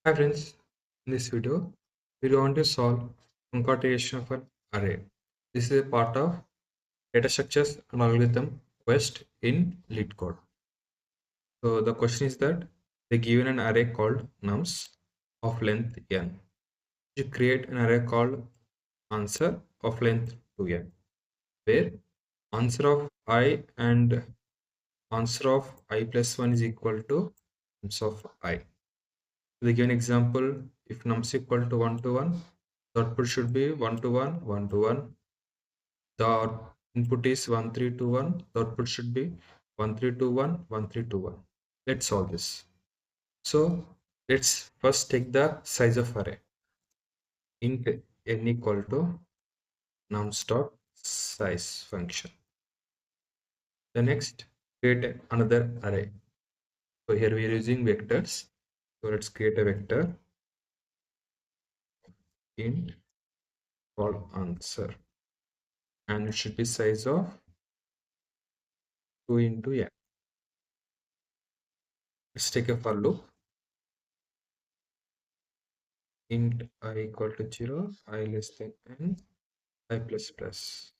Hi friends, in this video, we want to solve concatenation of an array. This is a part of data structures and algorithm quest in LeetCode. So the question is that they given an array called nums of length n. You create an array called answer of length 2n, where answer of I and answer of I plus 1 is equal to nums of I. The given example, if nums equal to 1, the output should be 1 to 1, 1 to 1. The input is 1, 3 to 1. The output should be 1, 3 to 1, 1, 3 to 1. Let's solve this. So let's first take the size of array. Int n equal to nums dot size function. The next, create another array. So here we are using vectors. So let's create a vector int called answer, and it should be size of 2 into n. Let's take a for loop. Int I equal to 0, I less than n, I plus plus.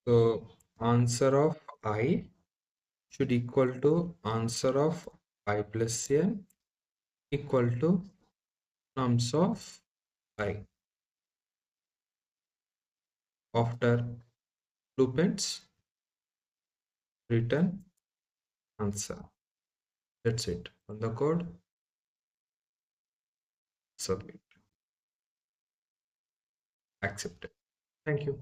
So answer of I should equal to answer of I plus n equal to nums of I. After loop ends, return answer. That's it. On the code, submit. Accepted. Thank you.